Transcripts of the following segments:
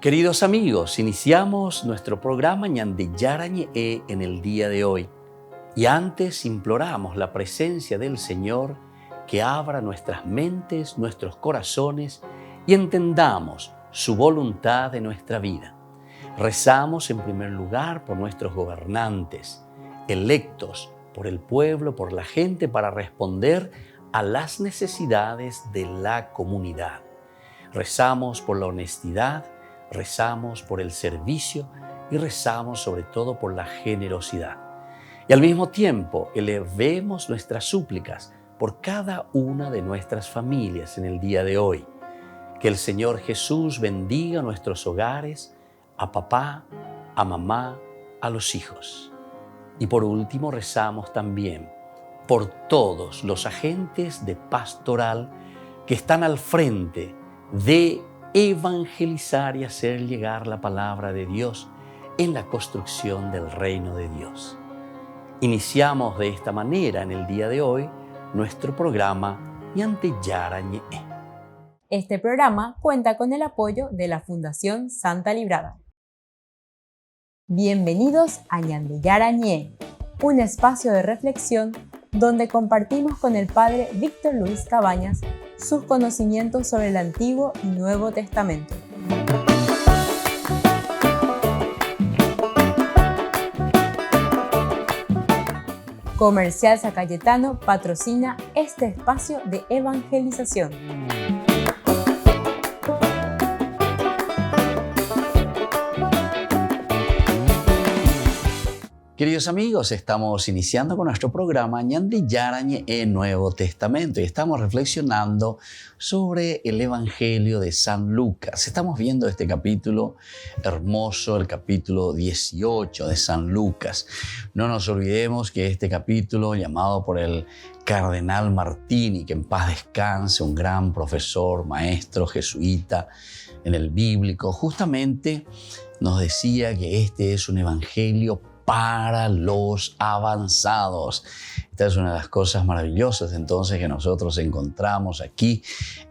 Queridos amigos, iniciamos nuestro programa Ñande Yarañe en el día de hoy. Y antes imploramos la presencia del Señor que abra nuestras mentes, nuestros corazones y entendamos su voluntad de nuestra vida. Rezamos en primer lugar por nuestros gobernantes, electos por el pueblo, por la gente, para responder a las necesidades de la comunidad. Rezamos por la honestidad, rezamos por el servicio y rezamos sobre todo por la generosidad. Y al mismo tiempo elevemos nuestras súplicas por cada una de nuestras familias en el día de hoy. Que el Señor Jesús bendiga nuestros hogares, a papá, a mamá, a los hijos. Y por último rezamos también por todos los agentes de pastoral que están al frente de evangelizar y hacer llegar la palabra de Dios en la construcción del reino de Dios. Iniciamos de esta manera en el día de hoy nuestro programa Ñande Yarañe. Este programa cuenta con el apoyo de la Fundación Santa Librada. Bienvenidos a Ñande Yarañe, un espacio de reflexión donde compartimos con el Padre Víctor Luis Cabañas sus conocimientos sobre el Antiguo y Nuevo Testamento. Comercial San Cayetano patrocina este espacio de evangelización. Queridos amigos, estamos iniciando con nuestro programa Ñande Yarañe en Nuevo Testamento y estamos reflexionando sobre el Evangelio de San Lucas. Estamos viendo este capítulo hermoso, el capítulo 18 de San Lucas. No nos olvidemos que este capítulo, llamado por el cardenal Martini, que en paz descanse, un gran profesor, maestro jesuita en el bíblico, justamente nos decía que este es un evangelio para los avanzados. Esta es una de las cosas maravillosas entonces que nosotros encontramos aquí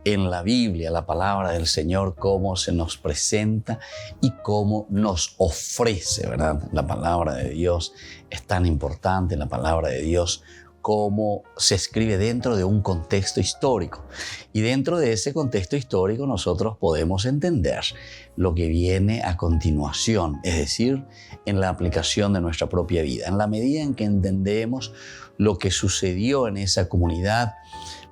en la Biblia, la palabra del Señor, cómo se nos presenta y cómo nos ofrece, ¿verdad? La palabra de Dios es tan importante, la palabra de Dios, cómo se escribe dentro de un contexto histórico. Y dentro de ese contexto histórico nosotros podemos entender lo que viene a continuación, es decir, en la aplicación de nuestra propia vida, en la medida en que entendemos lo que sucedió en esa comunidad,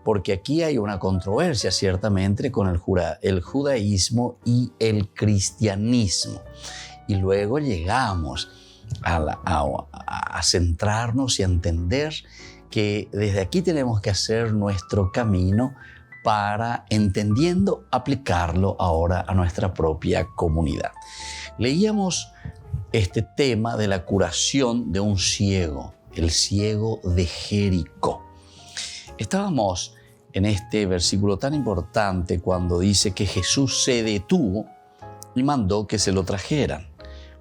porque aquí hay una controversia ciertamente con el judaísmo y el cristianismo. Y luego llegamos a centrarnos y a entender que desde aquí tenemos que hacer nuestro camino para, entendiendo, aplicarlo ahora a nuestra propia comunidad. Leíamos este tema de la curación de un ciego, el ciego de Jericó. Estábamos en este versículo tan importante cuando dice que Jesús se detuvo y mandó que se lo trajeran.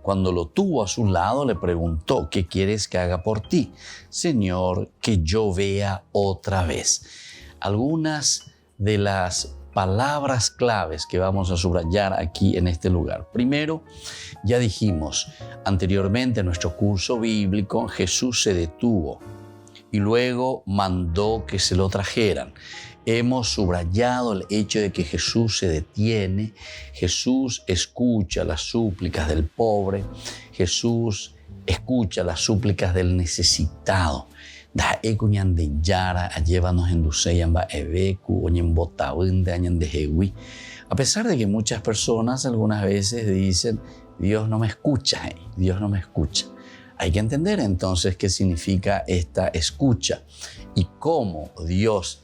Cuando lo tuvo a su lado, le preguntó: ¿qué quieres que haga por ti? Señor, que yo vea otra vez. Algunas de las palabras claves que vamos a subrayar aquí en este lugar. Primero, ya dijimos anteriormente en nuestro curso bíblico, Jesús se detuvo y luego mandó que se lo trajeran. Hemos subrayado el hecho de que Jesús se detiene, Jesús escucha las súplicas del pobre, Jesús escucha las súplicas del necesitado. A pesar de que muchas personas algunas veces dicen: Dios no me escucha, Dios no me escucha. Hay que entender entonces qué significa esta escucha y cómo Dios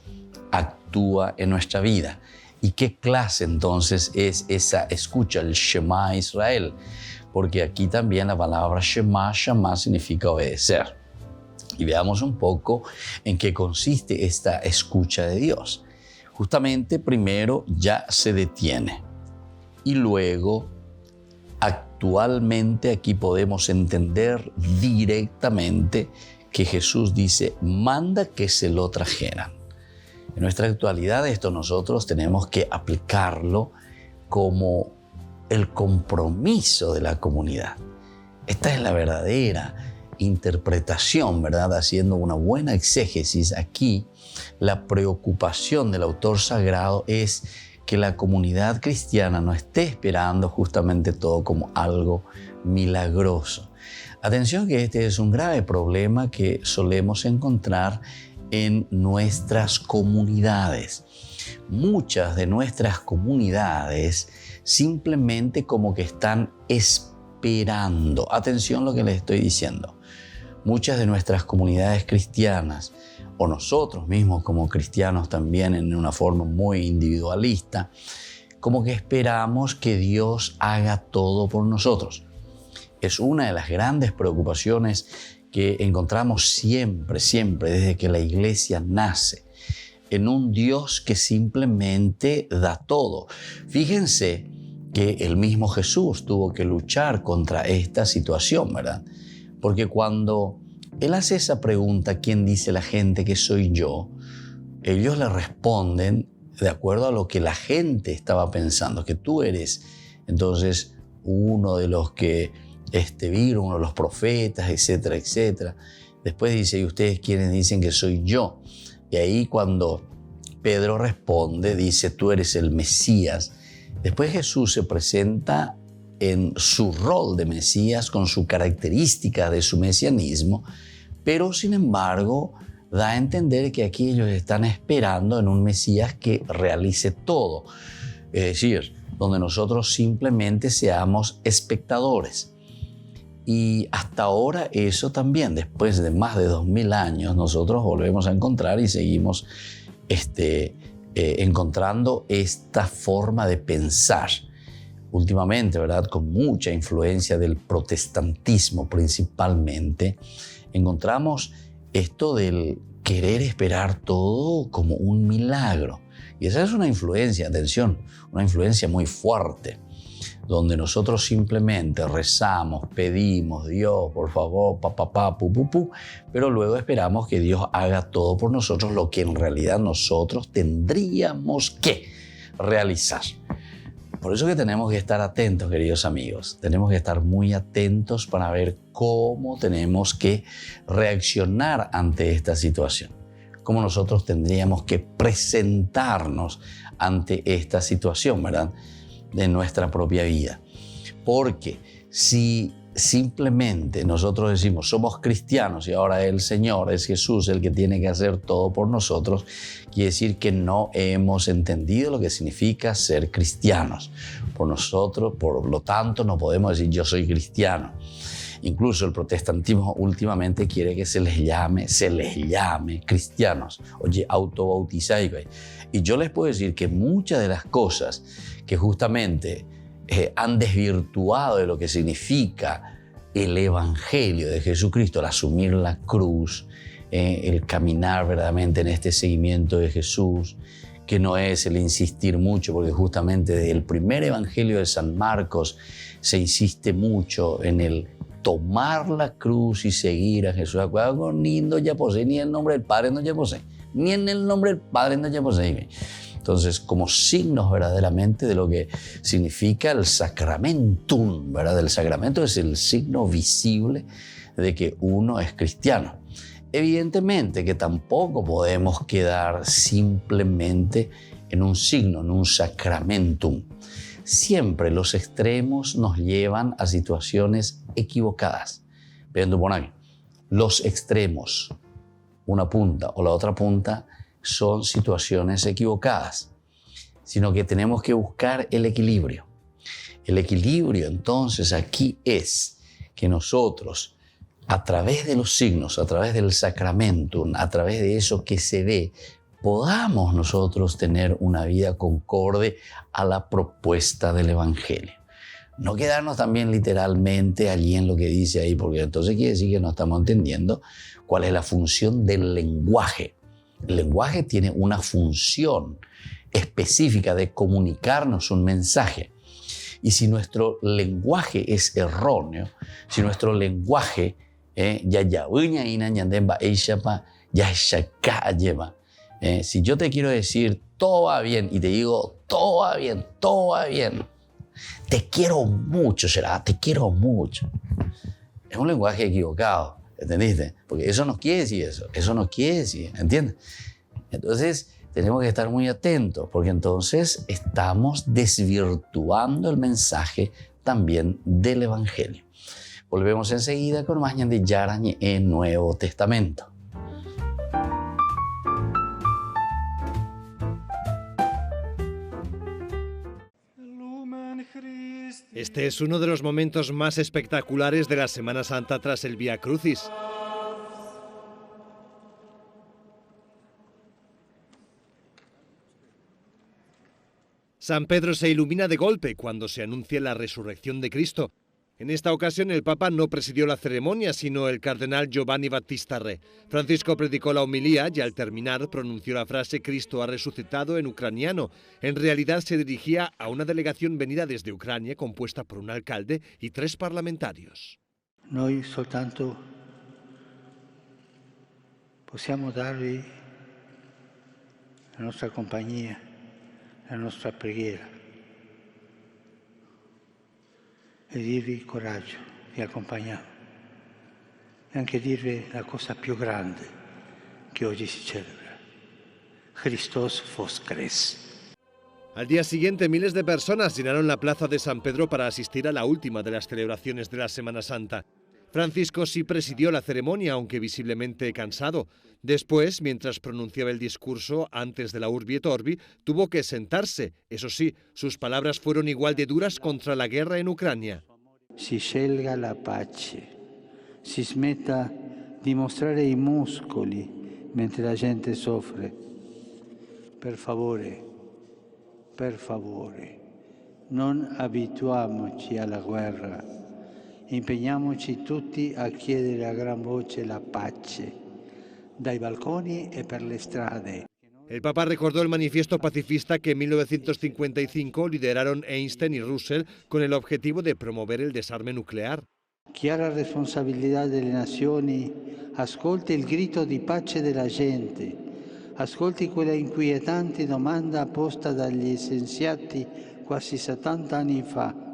actúa en nuestra vida. ¿Y qué clase entonces es esa escucha, el Shema Israel? Porque aquí también la palabra Shema significa obedecer. Y veamos un poco en qué consiste esta escucha de Dios. Justamente primero ya se detiene y luego actualmente aquí podemos entender directamente que Jesús dice: manda que se lo trajeran. En nuestra actualidad esto nosotros tenemos que aplicarlo como el compromiso de la comunidad. Esta es la verdadera interpretación, ¿verdad? Haciendo una buena exégesis aquí, la preocupación del autor sagrado es que la comunidad cristiana no esté esperando justamente todo como algo milagroso. Atención que este es un grave problema que solemos encontrar en nuestras comunidades. Muchas de nuestras comunidades simplemente como que están esperando. Atención lo que les estoy diciendo. Muchas de nuestras comunidades cristianas, o nosotros mismos como cristianos también en una forma muy individualista, como que esperamos que Dios haga todo por nosotros. Es una de las grandes preocupaciones que encontramos siempre desde que la iglesia nace, en un Dios que simplemente da todo. Fíjense que el mismo Jesús tuvo que luchar contra esta situación, ¿verdad? Porque cuando Él hace esa pregunta, ¿quién dice la gente que soy yo?, ellos le responden de acuerdo a lo que la gente estaba pensando, que tú eres entonces uno de los que vieron, uno de los profetas, etcétera, etcétera. Después dice, ¿y ustedes quiénes dicen que soy yo? Y ahí cuando Pedro responde, dice, tú eres el Mesías. Después Jesús se presenta en su rol de Mesías, con su característica de su mesianismo, pero sin embargo da a entender que aquí ellos están esperando en un Mesías que realice todo. Es decir, donde nosotros simplemente seamos espectadores. Y hasta ahora eso también, después de más de 2000 años, nosotros volvemos a encontrar y seguimos encontrando esta forma de pensar. Últimamente, ¿verdad?, con mucha influencia del protestantismo principalmente, encontramos esto del querer esperar todo como un milagro. Y esa es una influencia, atención, una influencia muy fuerte, donde nosotros simplemente rezamos, pedimos, Dios, por favor, pero luego esperamos que Dios haga todo por nosotros, lo que en realidad nosotros tendríamos que realizar. Por eso que tenemos que estar atentos, queridos amigos. Tenemos que estar muy atentos para ver cómo tenemos que reaccionar ante esta situación. Cómo nosotros tendríamos que presentarnos ante esta situación, ¿verdad?, de nuestra propia vida. Porque si simplemente nosotros decimos somos cristianos y ahora el Señor es Jesús el que tiene que hacer todo por nosotros, quiere decir que no hemos entendido lo que significa ser cristianos. Por lo tanto, no podemos decir yo soy cristiano. Incluso el protestantismo últimamente quiere que se les llame cristianos. Oye, autobautizáis. Y yo les puedo decir que muchas de las cosas que justamente han desvirtuado de lo que significa el evangelio de Jesucristo, el asumir la cruz, el caminar verdaderamente en este seguimiento de Jesús, que no es el insistir mucho, porque justamente desde el primer evangelio de San Marcos se insiste mucho en el tomar la cruz y seguir a Jesús. Acuérdate, ni en el nombre del Padre no ya posee, ni en el nombre del Padre no ya posee. Entonces, como signos verdaderamente de lo que significa el sacramentum, ¿verdad? El sacramento es el signo visible de que uno es cristiano. Evidentemente que tampoco podemos quedar simplemente en un signo, en un sacramentum. Siempre los extremos nos llevan a situaciones equivocadas. Pero por aquí, los extremos, una punta o la otra punta, son situaciones equivocadas, sino que tenemos que buscar el equilibrio. El equilibrio entonces aquí es que nosotros, a través de los signos, a través del sacramentum, a través de eso que se ve, podamos nosotros tener una vida concorde a la propuesta del Evangelio. No quedarnos también literalmente allí en lo que dice ahí, porque entonces quiere decir que no estamos entendiendo cuál es la función del lenguaje. El lenguaje tiene una función específica de comunicarnos un mensaje. Y si nuestro lenguaje es erróneo, si nuestro lenguaje si yo te quiero decir todo va bien y te digo todo va bien, Te quiero mucho, será, te quiero mucho. Es un lenguaje equivocado, ¿entendiste? Porque eso no quiere decir eso no quiere decir, ¿entiendes? Entonces, tenemos que estar muy atentos, porque entonces estamos desvirtuando el mensaje también del Evangelio. Volvemos enseguida con más Ñandi Yarañe en Nuevo Testamento. Este es uno de los momentos más espectaculares de la Semana Santa tras el Vía Crucis. San Pedro se ilumina de golpe cuando se anuncia la resurrección de Cristo. En esta ocasión el Papa no presidió la ceremonia, sino el cardenal Giovanni Battista Re. Francisco predicó la homilía y al terminar pronunció la frase «Cristo ha resucitado» en ucraniano. En realidad se dirigía a una delegación venida desde Ucrania compuesta por un alcalde y 3 parlamentarios. Noi soltanto possiamo darvi la nostra compagnia, la nostra preghiera. E dirvi coraggio, vi accompagniamo. E anche dirvi la cosa più grande che oggi si celebra. Christos Voskres. Al día siguiente, miles de personas llenaron la plaza de San Pedro para asistir a la última de las celebraciones de la Semana Santa. Francisco sí presidió la ceremonia, aunque visiblemente cansado. Después, mientras pronunciaba el discurso antes de la Urbi et Orbi, tuvo que sentarse. Eso sí, sus palabras fueron igual de duras contra la guerra en Ucrania. Si scelga la pace, si smetta di mostrare i muscoli mentre la gente soffre. Per favore, non abituiamoci alla guerra. Impegniamoci tutti a chiedere a gran voce la pace, dai balconi e per le strade. El Papa recordó el manifiesto pacifista que en 1955 lideraron Einstein y Russell con el objetivo de promover el desarme nuclear. Chiara responsabilità delle nazioni, ascolti il grido di pace della gente, ascolti quella inquietante domanda posta dagli scienziati quasi 70 anni fa.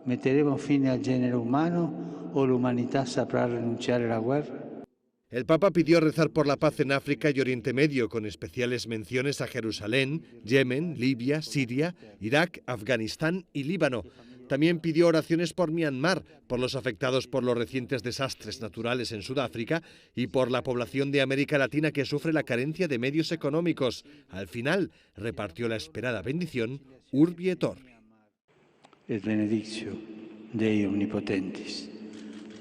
¿Metteremo fine al genere humano o l'umanità saprà rinunciare alla guerra? El Papa pidió rezar por la paz en África y Oriente Medio, con especiales menciones a Jerusalén, Yemen, Libia, Siria, Irak, Afganistán y Líbano. También pidió oraciones por Myanmar, por los afectados por los recientes desastres naturales en Sudáfrica y por la población de América Latina que sufre la carencia de medios económicos. Al final, repartió la esperada bendición Urbi et Orbi. Et benedictio Dei omnipotentis,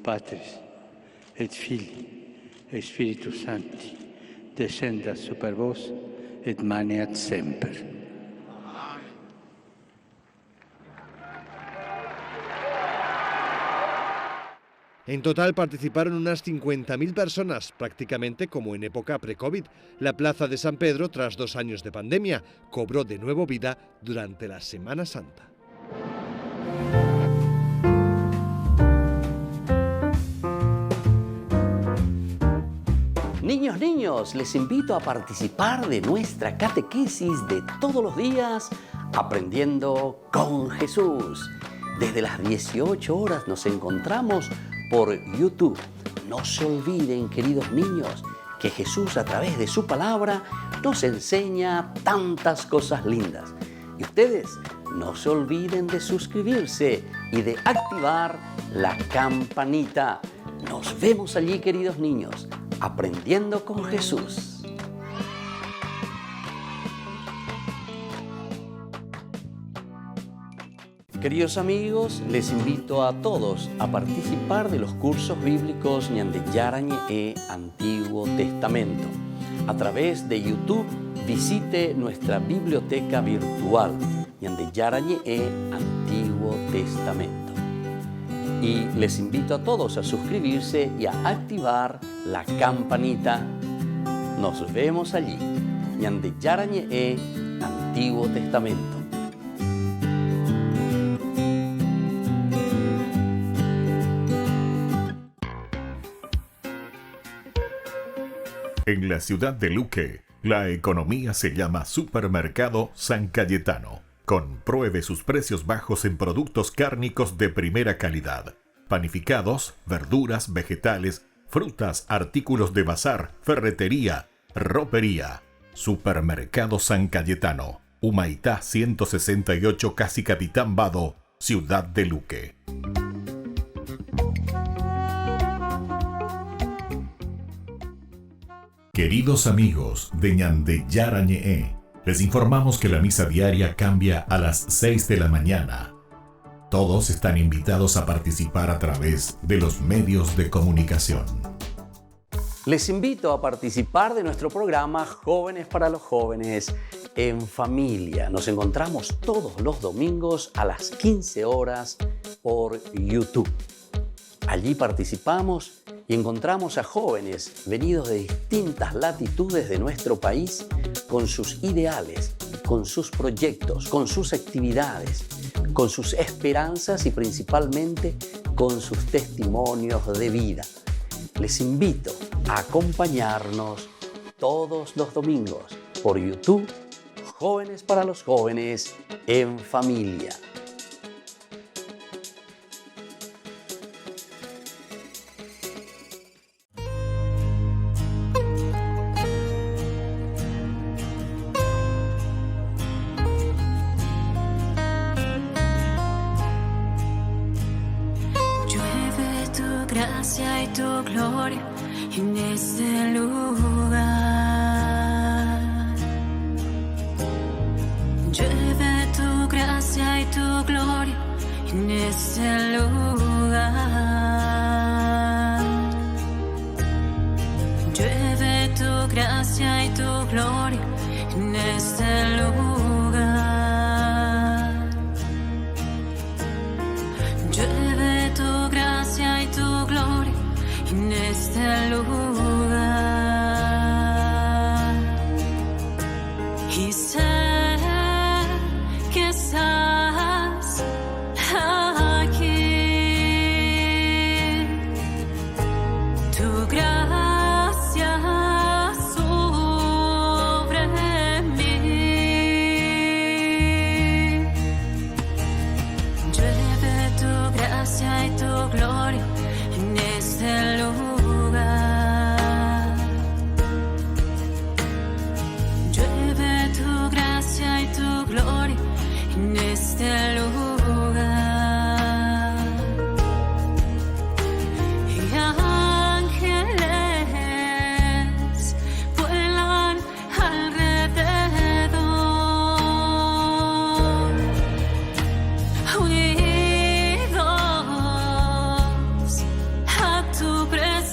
Patris et Filii et Spiritus Sancti, descendat super vos et maneat semper. En total participaron unas 50.000 personas, prácticamente como en época pre-COVID. La plaza de San Pedro, tras 2 años de pandemia, cobró de nuevo vida durante la Semana Santa. Niños, les invito a participar de nuestra catequesis de todos los días, Aprendiendo con Jesús. Desde las 18 horas nos encontramos por YouTube. No se olviden, queridos niños, que Jesús a través de su palabra nos enseña tantas cosas lindas. Y ustedes no se olviden de suscribirse y de activar la campanita. Nos vemos allí, queridos niños, Aprendiendo con Jesús. Queridos amigos, les invito a todos a participar de los cursos bíblicos Ñandi Yarañe e Antiguo Testamento. A través de YouTube, visite nuestra biblioteca virtual Ñandi Yarañe e Antiguo Testamento. Y les invito a todos a suscribirse y a activar la campanita. Nos vemos allí, Ñandi Yarañe e Antiguo Testamento. En la ciudad de Luque, la economía se llama Supermercado San Cayetano. Compruebe sus precios bajos en productos cárnicos de primera calidad. Panificados, verduras, vegetales, frutas, artículos de bazar, ferretería, ropería. Supermercado San Cayetano, Humaitá 168, Casi Capitán Vado, Ciudad de Luque. Queridos amigos de Ñande Yarañe, les informamos que la misa diaria cambia a las 6 de la mañana. Todos están invitados a participar a través de los medios de comunicación. Les invito a participar de nuestro programa Jóvenes para los Jóvenes en Familia. Nos encontramos todos los domingos a las 15 horas por YouTube. Allí participamos y encontramos a jóvenes venidos de distintas latitudes de nuestro país con sus ideales, con sus proyectos, con sus actividades, con sus esperanzas y principalmente con sus testimonios de vida. Les invito a acompañarnos todos los domingos por YouTube, Jóvenes para los Jóvenes en Familia. Gracia y tu gloria en este lugar. Llueve tu gracia y tu gloria en este lugar. Llueve tu gracia y tu gloria en este lugar. Llueve tu gracia y tu gloria en este lugar. Y sé que estás aquí. Tu gracia sobre mí. Llueve tu gracia y tu gloria en este lugar. Llueve tu gracia y tu gloria en este lugar. Y ángeles vuelan alrededor, unidos a tu presencia.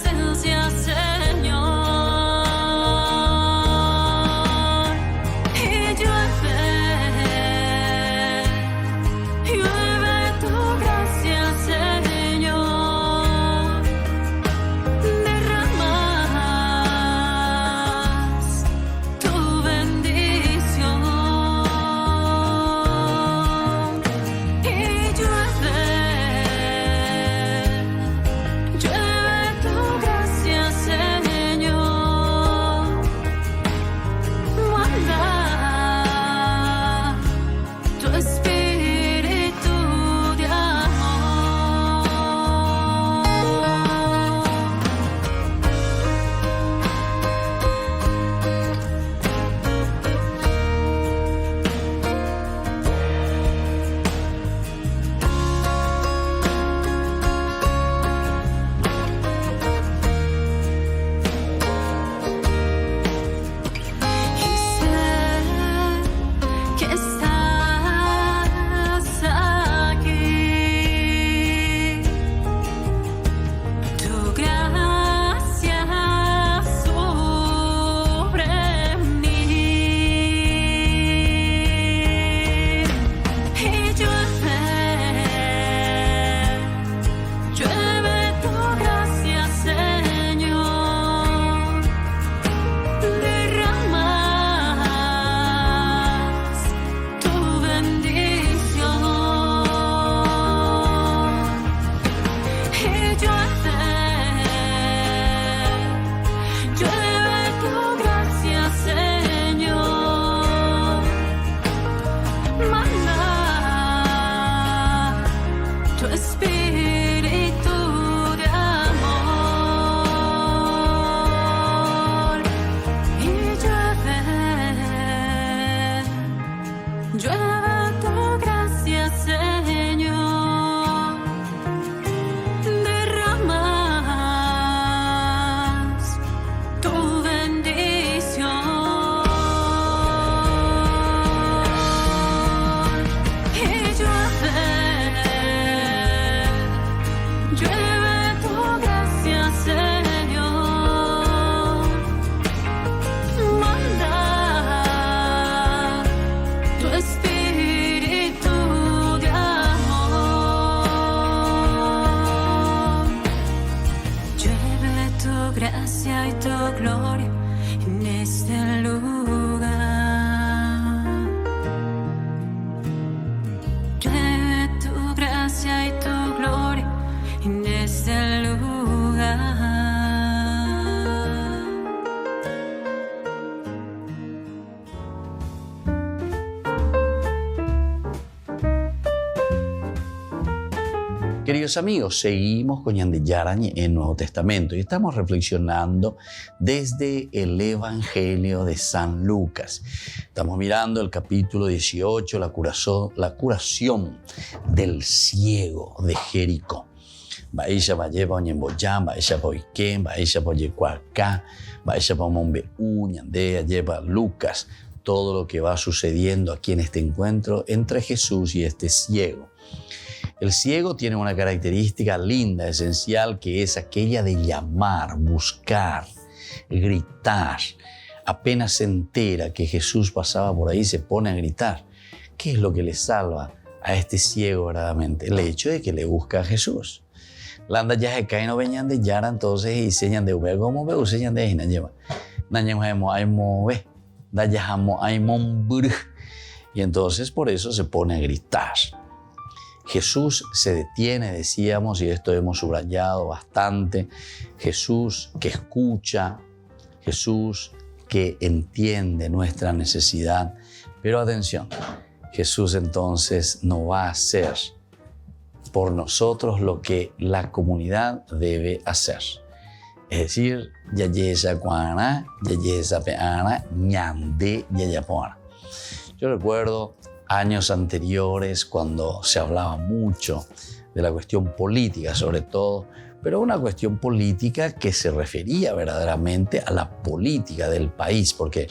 espíritu de amor y llueve tu gracia, Señor, derramas tu bendición y llueve tu gracia, Señor, manda tu espíritu de amor, llueve tu gracia y tu gloria en este lugar, llueve tu gracia y tu gloria en este lugar. Queridos amigos, seguimos con Ñande Yarañe en Nuevo Testamento y estamos reflexionando desde el Evangelio de San Lucas. Estamos mirando el capítulo 18, la curación del ciego de Jericó. Baisha Vallepa Oñemboyán, Baisha Poiquén, Baisha Poyecuacá, Baisha Pomombe Ñande Lleva Lucas, todo lo que va sucediendo aquí en este encuentro entre Jesús y este ciego. El ciego tiene una característica linda, esencial, que es aquella de llamar, buscar, gritar. Apenas se entera que Jesús pasaba por ahí, se pone a gritar. ¿Qué es lo que le salva a este ciego verdaderamente? El hecho de que le busca a Jesús. Landa ya se cae no venían de Yara, entonces y señan de Uber, como veo, señan de Hina lleva. Nañemos hay move, dayajamo hay monbur. Y entonces por eso se pone a gritar. Jesús se detiene, decíamos, y esto hemos subrayado bastante. Jesús que escucha, Jesús que entiende nuestra necesidad. Pero atención, Jesús entonces no va a hacer por nosotros lo que la comunidad debe hacer. Es decir, yayesa cuana, yayesa peana, ñande yayapoana. Yo recuerdo años anteriores cuando se hablaba mucho de la cuestión política sobre todo, pero una cuestión política que se refería verdaderamente a la política del país, porque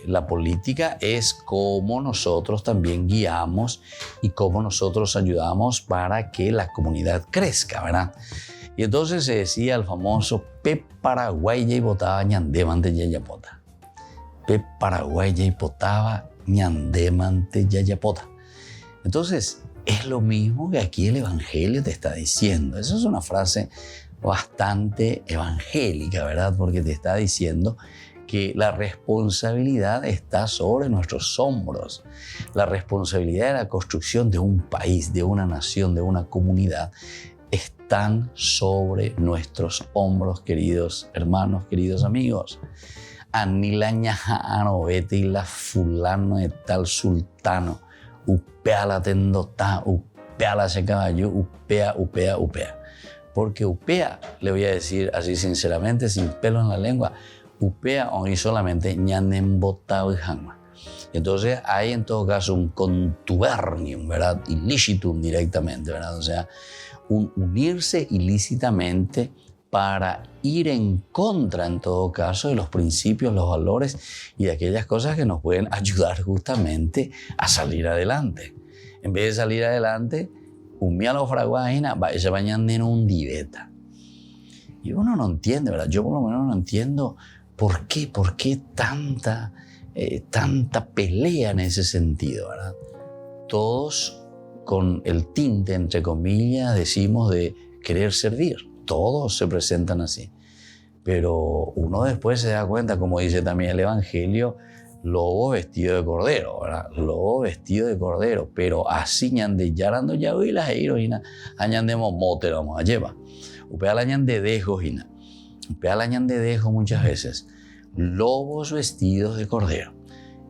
la política es cómo nosotros también guiamos y cómo nosotros ayudamos para que la comunidad crezca, ¿verdad? Y entonces se decía el famoso Pep Paraguay y votaba ñandemante yayapota. Pep Paraguay y votaba ñandemante yayapota. Entonces, es lo mismo que aquí el Evangelio te está diciendo. Esa es una frase bastante evangélica, ¿verdad? Porque te está diciendo que la responsabilidad está sobre nuestros hombros. La responsabilidad de la construcción de un país, de una nación, de una comunidad, están sobre nuestros hombros, queridos hermanos, queridos amigos. Anila ñajano vete y la fulano de tal sultano, upea la tendota, upea la ese caballo, upea. Porque upea, le voy a decir así sinceramente, sin pelo en la lengua, upea o solamente ñanembotao y jangma. Entonces hay en todo caso un contubernium, ¿verdad? Illicitum directamente, ¿verdad? O sea, un unirse ilícitamente para ir en contra, en todo caso, de los principios, los valores y de aquellas cosas que nos pueden ayudar justamente a salir adelante. En vez de salir adelante, umía los fraguaina, se bañan en un diveta. Y uno no entiende, ¿verdad? Yo por lo menos no entiendo por qué tanta pelea en ese sentido, ¿verdad? Todos con el tinte, entre comillas, decimos de querer servir. Todos se presentan así. Pero uno después se da cuenta, como dice también el Evangelio, lobo vestido de cordero, ¿verdad? Lobo vestido de cordero. Pero así ñande yarando ya y las heroínas añandemos mote vamos a llevar. Upea la ñande dejo hina. Upea la ñande dejo muchas veces. Lobos vestidos de cordero.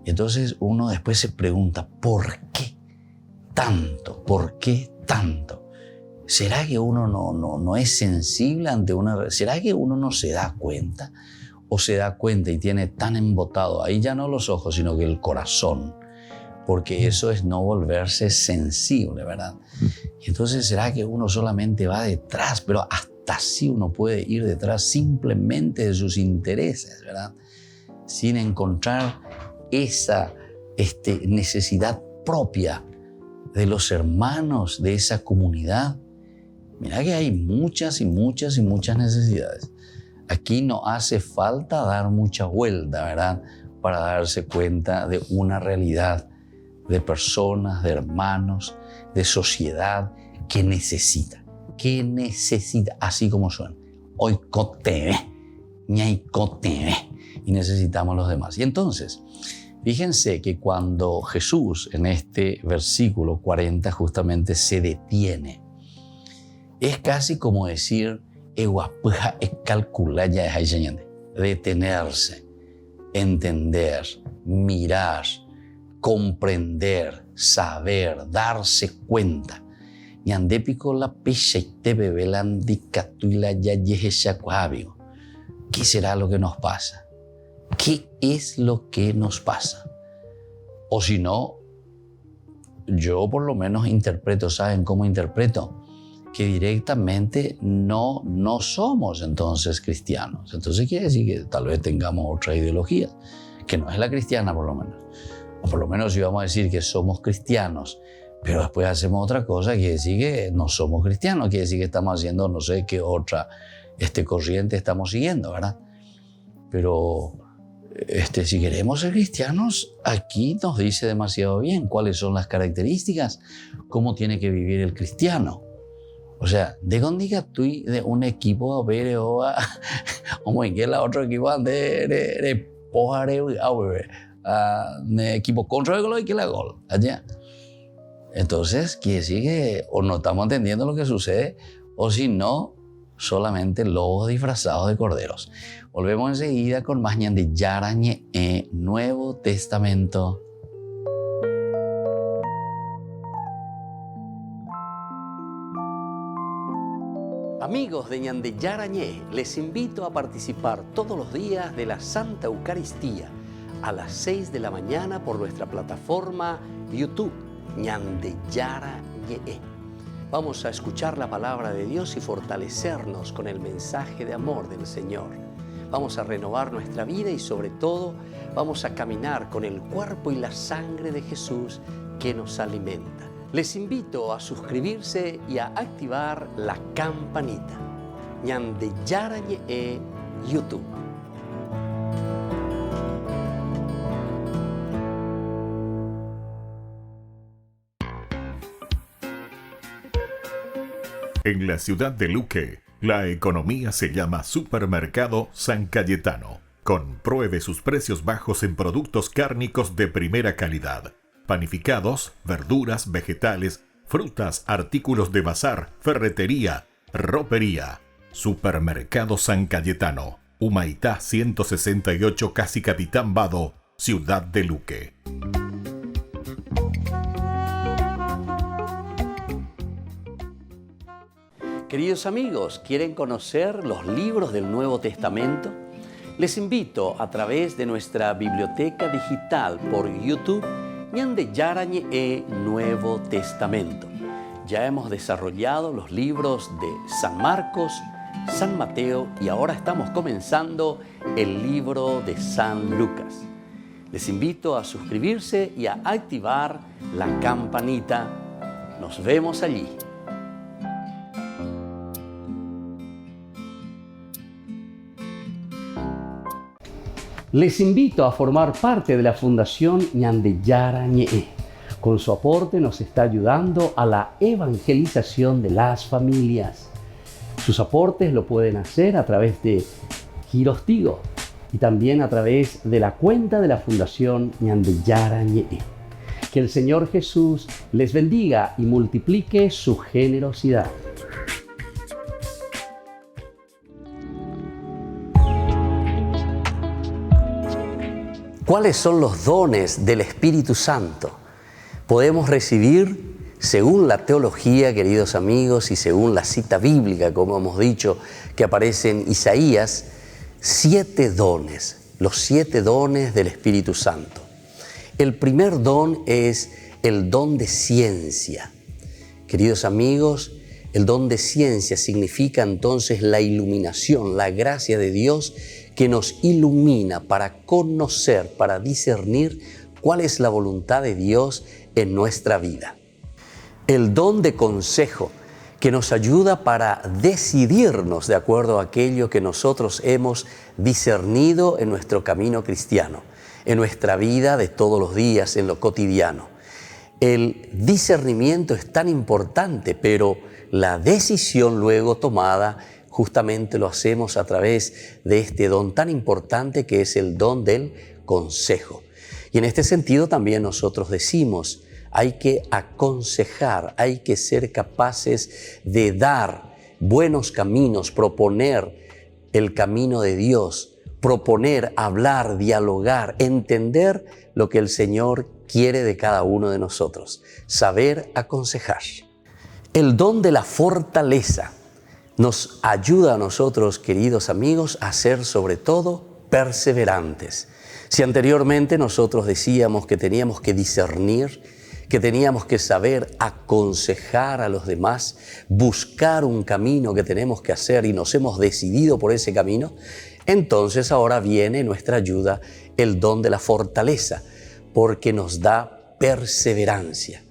Y entonces uno después se pregunta, ¿por qué tanto? ¿Por qué tanto. ¿Será que uno no es sensible ante una... ¿Será que uno no se da cuenta? ¿O se da cuenta y tiene tan embotado ahí ya no los ojos, sino que el corazón? Porque eso es no volverse sensible, ¿verdad? Y entonces, ¿será que uno solamente va detrás? Pero hasta así uno puede ir detrás simplemente de sus intereses, ¿verdad? Sin encontrar esa necesidad propia de los hermanos de esa comunidad. Mira que hay muchas y muchas y muchas necesidades. Aquí no hace falta dar mucha vuelta, ¿verdad? Para darse cuenta de una realidad de personas, de hermanos, de sociedad que necesita, así como suena. Hoy cote, ñay cote, y necesitamos los demás. Y entonces, fíjense que cuando Jesús en este versículo 40 justamente se detiene, es casi como decir, detenerse, entender, mirar, comprender, saber, darse cuenta. ¿Qué será lo que nos pasa? ¿Qué es lo que nos pasa? O si no, yo por lo menos interpreto, ¿saben cómo interpreto? Que directamente no somos entonces cristianos. Entonces quiere decir que tal vez tengamos otra ideología, que no es la cristiana por lo menos. O por lo menos si vamos a decir que somos cristianos, pero después hacemos otra cosa, quiere decir que no somos cristianos, quiere decir que estamos haciendo no sé qué otra corriente estamos siguiendo, ¿verdad? Pero si queremos ser cristianos, aquí nos dice demasiado bien cuáles son las características, cómo tiene que vivir el cristiano. O sea, de dónde tú de un equipo pero o en que la otro equipo de pohare de equipo contra el gol y que la gol allá. Entonces quiere decir que o no estamos entendiendo lo que sucede o si no, solamente lobos disfrazados de corderos. Volvemos enseguida con más ñande yarañe Nuevo Testamento. Amigos de Ñande Yarañé, les invito a participar todos los días de la Santa Eucaristía a las 6 de la mañana por nuestra plataforma YouTube, Ñande Yarañé. Vamos a escuchar la palabra de Dios y fortalecernos con el mensaje de amor del Señor. Vamos a renovar nuestra vida y sobre todo vamos a caminar con el cuerpo y la sangre de Jesús que nos alimenta. Les invito a suscribirse y a activar la campanita. Ñande Yarañé YouTube. En la ciudad de Luque, la economía se llama Supermercado San Cayetano. Compruebe sus precios bajos en productos cárnicos de primera calidad. Panificados, verduras, vegetales, frutas, artículos de bazar, ferretería, ropería. Supermercado San Cayetano, Humaitá 168, Casi Capitán Vado, ciudad de Luque. Queridos amigos, ¿quieren conocer los libros del Nuevo Testamento? Les invito a través de nuestra biblioteca digital por YouTube, Ñande Yarañé Nuevo Testamento. Ya hemos desarrollado los libros de San Marcos, San Mateo y ahora estamos comenzando el libro de San Lucas. Les invito a suscribirse y a activar la campanita. Nos vemos allí. Les invito a formar parte de la Fundación Ñande Yarañé. Con su aporte nos está ayudando a la evangelización de las familias. Sus aportes lo pueden hacer a través de Giros Tigo y también a través de la cuenta de la Fundación Ñande Yarañé. Que el Señor Jesús les bendiga y multiplique su generosidad. ¿Cuáles son los dones del Espíritu Santo? Podemos recibir según la teología, queridos amigos, y según la cita bíblica, como hemos dicho, que aparece en Isaías, 7 dones, los 7 dones del Espíritu Santo. El primer don es el don de ciencia. Queridos amigos, el don de ciencia significa entonces la iluminación, la gracia de Dios que nos ilumina para conocer, para discernir cuál es la voluntad de Dios en nuestra vida. El don de consejo, que nos ayuda para decidirnos de acuerdo a aquello que nosotros hemos discernido en nuestro camino cristiano, en nuestra vida de todos los días, en lo cotidiano. El discernimiento es tan importante, pero la decisión luego tomada justamente lo hacemos a través de este don tan importante que es el don del consejo. Y en este sentido también nosotros decimos, hay que aconsejar, hay que ser capaces de dar buenos caminos, proponer el camino de Dios, proponer, hablar, dialogar, entender lo que el Señor quiere de cada uno de nosotros, saber aconsejar. El don de la fortaleza nos ayuda a nosotros, queridos amigos, a ser sobre todo perseverantes. Si anteriormente nosotros decíamos que teníamos que discernir, que teníamos que saber aconsejar a los demás, buscar un camino que tenemos que hacer y nos hemos decidido por ese camino, entonces ahora viene nuestra ayuda el don de la fortaleza, porque nos da perseverancia.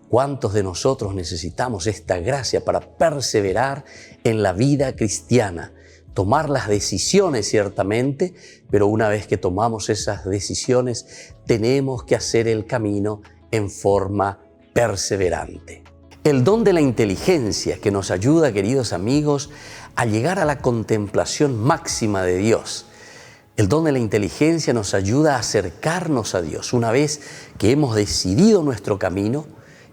¿Cuántos de nosotros necesitamos esta gracia para perseverar en la vida cristiana? Tomar las decisiones ciertamente, pero una vez que tomamos esas decisiones, tenemos que hacer el camino en forma perseverante. El don de la inteligencia que nos ayuda, queridos amigos, a llegar a la contemplación máxima de Dios. El don de la inteligencia nos ayuda a acercarnos a Dios. Una vez que hemos decidido nuestro camino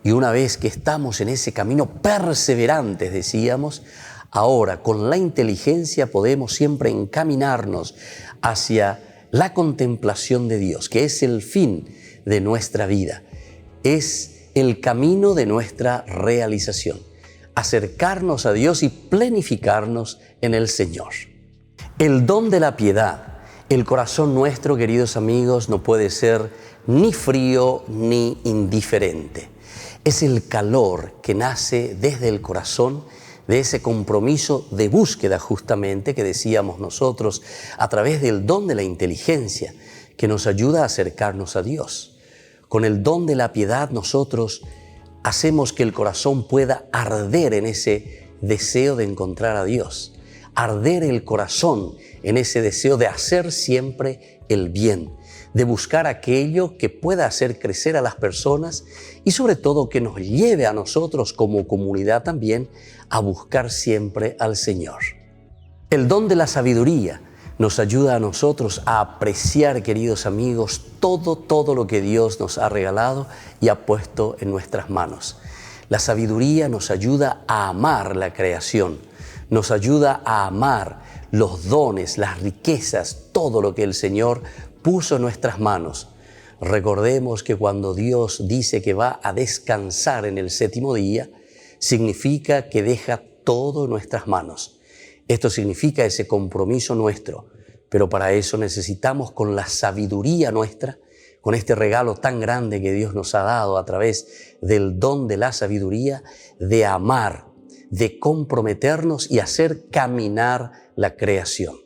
y una vez que estamos en ese camino perseverantes, decíamos, ahora con la inteligencia podemos siempre encaminarnos hacia la contemplación de Dios, que es el fin de nuestra vida. Es el camino de nuestra realización, acercarnos a Dios y planificarnos en el Señor. El don de la piedad. El corazón nuestro, queridos amigos, no puede ser ni frío ni indiferente. Es el calor que nace desde el corazón, de ese compromiso de búsqueda justamente que decíamos nosotros a través del don de la inteligencia que nos ayuda a acercarnos a Dios. Con el don de la piedad nosotros hacemos que el corazón pueda arder en ese deseo de encontrar a Dios, arder el corazón en ese deseo de hacer siempre el bien, de buscar aquello que pueda hacer crecer a las personas y sobre todo que nos lleve a nosotros como comunidad también a buscar siempre al Señor. El don de la sabiduría nos ayuda a nosotros a apreciar, queridos amigos, todo lo que Dios nos ha regalado y ha puesto en nuestras manos. La sabiduría nos ayuda a amar la creación, nos ayuda a amar los dones, las riquezas, todo lo que el Señor puso en nuestras manos. Recordemos que cuando Dios dice que va a descansar en el 7º día, significa que deja todo en nuestras manos. Esto significa ese compromiso nuestro, pero para eso necesitamos con la sabiduría nuestra, con este regalo tan grande que Dios nos ha dado a través del don de la sabiduría, de amar, de comprometernos y hacer caminar la creación.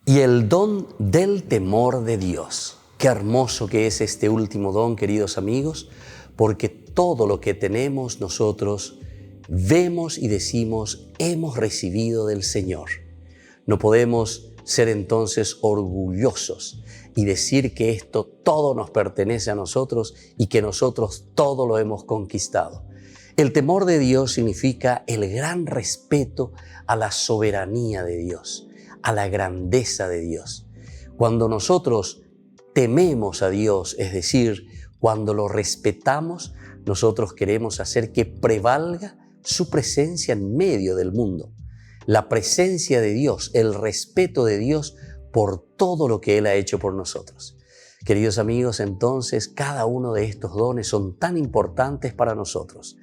Y el don del temor de Dios. Qué hermoso que es este último don, queridos amigos, porque todo lo que tenemos nosotros vemos y decimos, hemos recibido del Señor. No podemos ser entonces orgullosos y decir que esto todo nos pertenece a nosotros y que nosotros todo lo hemos conquistado. El temor de Dios significa el gran respeto a la soberanía de Dios, a la grandeza de Dios. Cuando nosotros tememos a Dios, es decir, cuando lo respetamos, nosotros queremos hacer que prevalga su presencia en medio del mundo. La presencia de Dios, el respeto de Dios por todo lo que Él ha hecho por nosotros. Queridos amigos, entonces cada uno de estos dones son tan importantes para nosotros.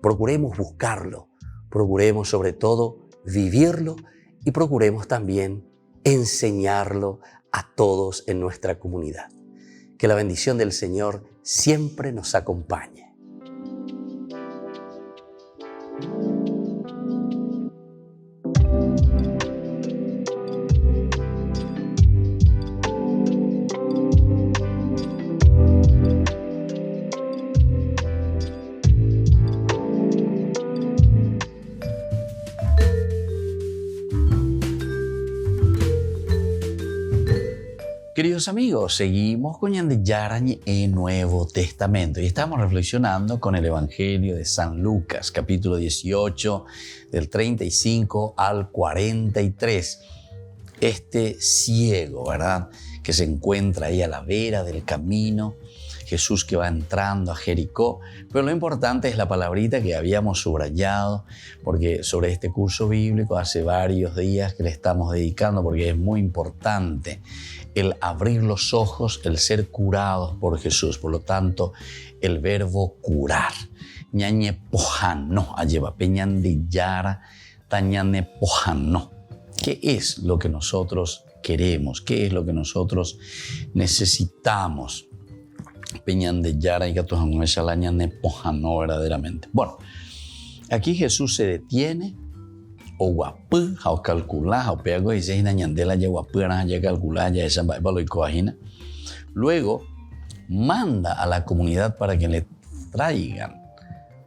Procuremos buscarlo, procuremos sobre todo vivirlo y procuremos también enseñarlo a todos en nuestra comunidad. Que la bendición del Señor siempre nos acompañe. Queridos amigos, seguimos con Ñandiyarañe en Nuevo Testamento y estamos reflexionando con el Evangelio de San Lucas, capítulo 18, del 35 al 43. Este ciego, ¿verdad?, que se encuentra ahí a la vera del camino, Jesús que va entrando a Jericó, pero lo importante es la palabrita que habíamos subrayado, porque sobre este curso bíblico hace varios días que le estamos dedicando, porque es muy importante el abrir los ojos, el ser curados por Jesús. Por lo tanto, el verbo curar. Ñañe pojano, alleva peñandillara, tañane pojano. ¿Qué es lo que nosotros queremos? ¿Qué es lo que nosotros necesitamos? Peñandillara y gatujamueshalañane pojano verdaderamente. Bueno, aquí Jesús se detiene. O guapú, o calcular, o pego y se ñandela ya guapú, ya calcular, ya esa lo y coagina. Luego manda a la comunidad para que le traigan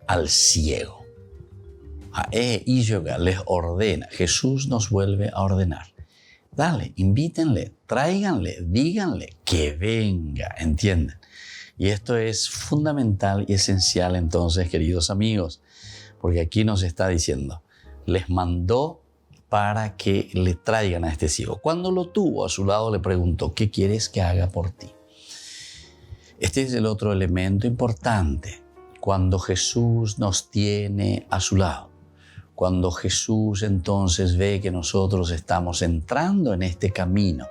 al ciego. Y les ordena. Jesús nos vuelve a ordenar. Dale, invítenle, tráiganle, díganle que venga, ¿entienden? Y esto es fundamental y esencial entonces, queridos amigos, porque aquí nos está diciendo, les mandó para que le traigan a este ciego. Cuando lo tuvo a su lado le preguntó, ¿qué quieres que haga por ti? Este es el otro elemento importante. Cuando Jesús nos tiene a su lado, cuando Jesús entonces ve que nosotros estamos entrando en este camino,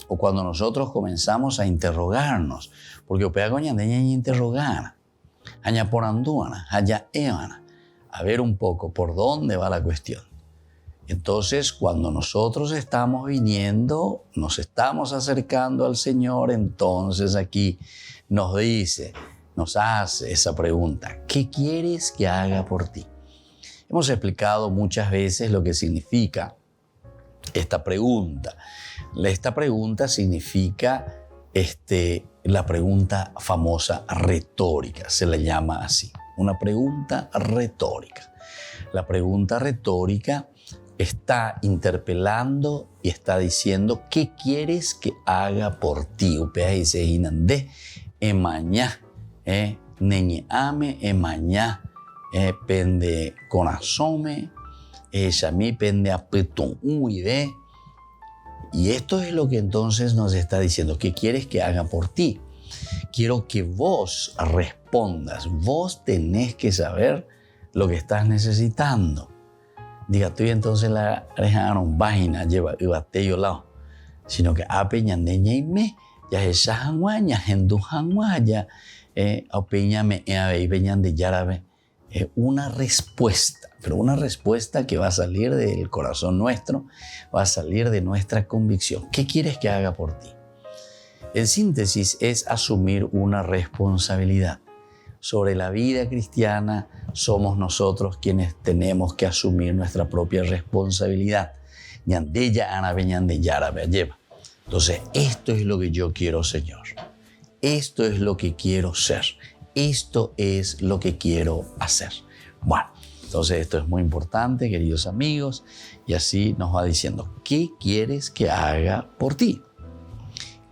o cuando nosotros comenzamos a interrogarnos, porque opeagoña de interrogar, aña por anduana, allá evana, a ver un poco por dónde va la cuestión. Entonces, cuando nosotros estamos viniendo, nos estamos acercando al Señor, entonces aquí nos dice, nos hace esa pregunta, ¿qué quieres que haga por ti? Hemos explicado muchas veces lo que significa esta pregunta. Esta pregunta significa la pregunta famosa retórica, se le llama así. Una pregunta retórica. La pregunta retórica está interpelando y está diciendo ¿qué quieres que haga por ti? Upea dice inande emañá, neñame emañá, pende conasome, yami pende apetun uide. Y esto es lo que entonces nos está diciendo, ¿qué quieres que haga por ti? Quiero que vos respondas. Vos tenés que saber lo que estás necesitando. Diga, tú y entonces la rejaron página, lleva yo lado. Sino que apeñandeña y me, ya esa janguaña, hendu janguaya, apeñame y peñan de yarabe. Una respuesta, pero una respuesta que va a salir del corazón nuestro, va a salir de nuestra convicción. ¿Qué quieres que haga por ti? En síntesis, es asumir una responsabilidad. Sobre la vida cristiana somos nosotros quienes tenemos que asumir nuestra propia responsabilidad. Entonces, esto es lo que yo quiero, Señor. Esto es lo que quiero ser. Esto es lo que quiero hacer. Bueno, entonces esto es muy importante, queridos amigos, y así nos va diciendo, ¿qué quieres que haga por ti?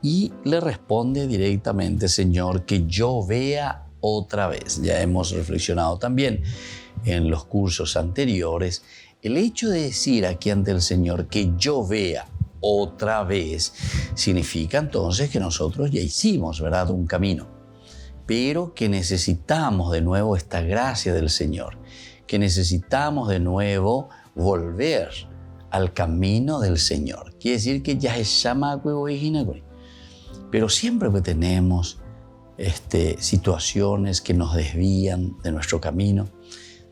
Y le responde directamente, Señor, que yo vea otra vez. Ya hemos reflexionado también en los cursos anteriores. El hecho de decir aquí ante el Señor que yo vea otra vez significa entonces que nosotros ya hicimos, ¿verdad?, un camino, pero que necesitamos de nuevo esta gracia del Señor, que necesitamos de nuevo volver al camino del Señor. Quiere decir que ya es Pero siempre que tenemos situaciones que nos desvían de nuestro camino,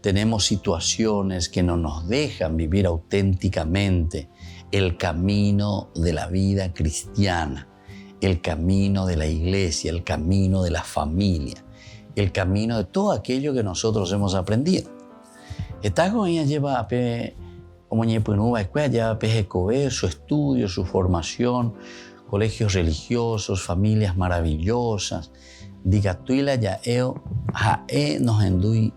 tenemos situaciones que no nos dejan vivir auténticamente el camino de la vida cristiana, el camino de la iglesia, el camino de la familia, el camino de todo aquello que nosotros hemos aprendido. Esta coña lleva su estudio, su formación, colegios religiosos, familias maravillosas. Diga tuila ya nos endui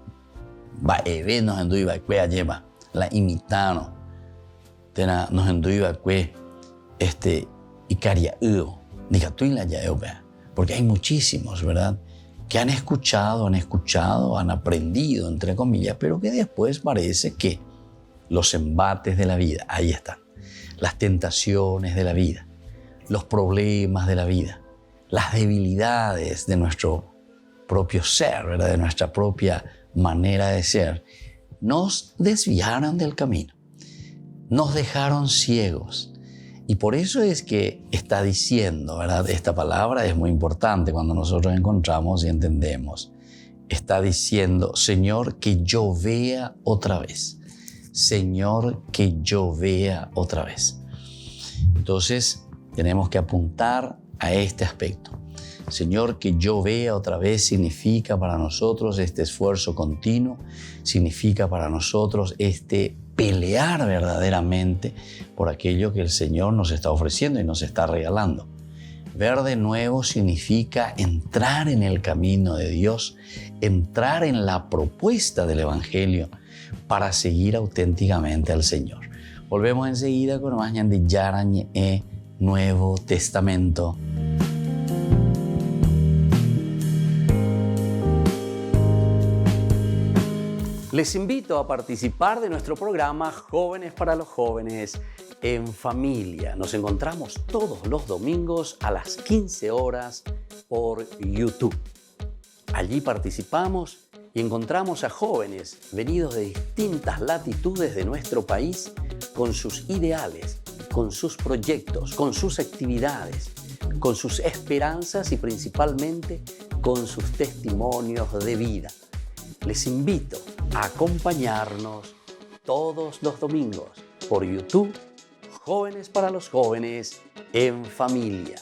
lleva la imitano nos endui y caria diga tuila ya porque hay muchísimos, ¿verdad?, que han escuchado, han aprendido, entre comillas, pero que después parece que los embates de la vida, ahí están, las tentaciones de la vida, los problemas de la vida, las debilidades de nuestro propio ser, ¿verdad?, de nuestra propia manera de ser, nos desviaron del camino, nos dejaron ciegos. Y por eso es que está diciendo, ¿verdad?, esta palabra es muy importante cuando nosotros encontramos y entendemos. Está diciendo, Señor, que yo vea otra vez. Señor, que yo vea otra vez. Entonces, tenemos que apuntar a este aspecto. Señor, que yo vea otra vez significa para nosotros este esfuerzo continuo, significa para nosotros pelear verdaderamente por aquello que el Señor nos está ofreciendo y nos está regalando. Ver de nuevo significa entrar en el camino de Dios, entrar en la propuesta del Evangelio para seguir auténticamente al Señor. Volvemos enseguida con más de Yarañe Nuevo Testamento. Les invito a participar de nuestro programa Jóvenes para los Jóvenes en Familia. Nos encontramos todos los domingos a las 15 horas por YouTube. Allí participamos y encontramos a jóvenes venidos de distintas latitudes de nuestro país con sus ideales, con sus proyectos, con sus actividades, con sus esperanzas y principalmente con sus testimonios de vida. Les invito a acompañarnos todos los domingos por YouTube, Jóvenes para los Jóvenes en Familia.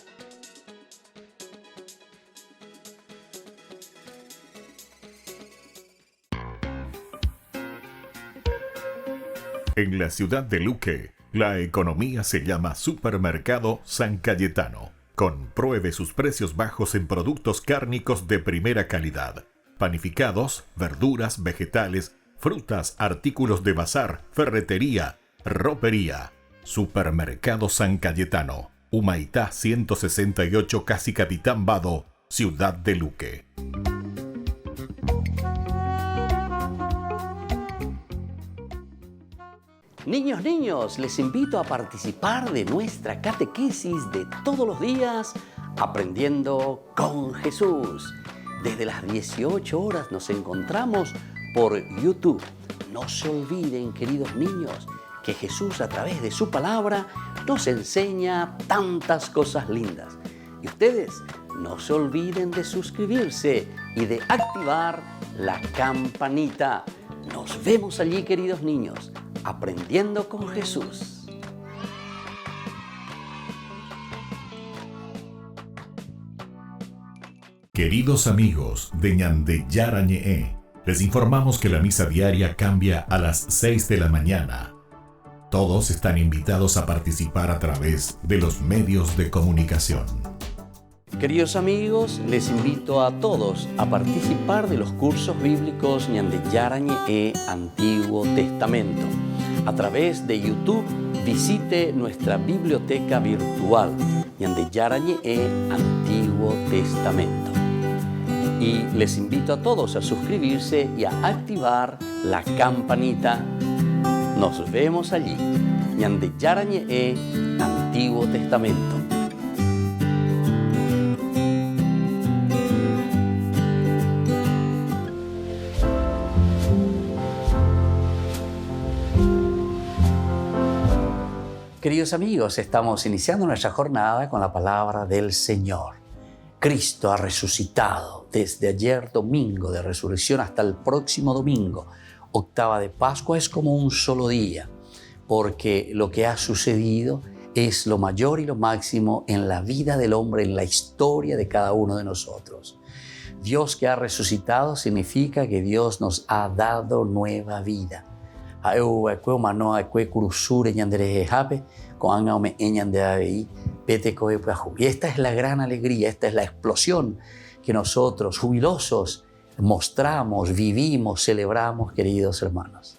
En la ciudad de Luque, la economía se llama Supermercado San Cayetano. Compruebe sus precios bajos en productos cárnicos de primera calidad. Panificados, verduras, vegetales, frutas, artículos de bazar, ferretería, ropería. Supermercado San Cayetano, Humaitá 168, Casi Capitán Vado, Ciudad de Luque. Niños, les invito a participar de nuestra catequesis de todos los días, Aprendiendo con Jesús. Desde las 18 horas nos encontramos por YouTube. No se olviden, queridos niños, que Jesús a través de su palabra nos enseña tantas cosas lindas. Y ustedes no se olviden de suscribirse y de activar la campanita. Nos vemos allí, queridos niños, aprendiendo con Jesús. Queridos amigos de Ñande Yarañe, les informamos que la misa diaria cambia a las 6 de la mañana. Todos están invitados a participar a través de los medios de comunicación. Queridos amigos, les invito a todos a participar de los cursos bíblicos Ñande Yarañe Antiguo Testamento. A través de YouTube, visite nuestra biblioteca virtual Ñande Yarañe Antiguo Testamento. Y les invito a todos a suscribirse y a activar la campanita. Nos vemos allí. Ñande Yarañe Antiguo Testamento. Queridos amigos, estamos iniciando nuestra jornada con la palabra del Señor. Cristo ha resucitado desde ayer domingo de resurrección hasta el próximo domingo. Octava de Pascua es como un solo día, porque lo que ha sucedido es lo mayor y lo máximo en la vida del hombre, en la historia de cada uno de nosotros. Dios que ha resucitado significa que Dios nos ha dado nueva vida. Y esta es la gran alegría, esta es la explosión que nosotros, jubilosos, mostramos, vivimos, celebramos, queridos hermanos.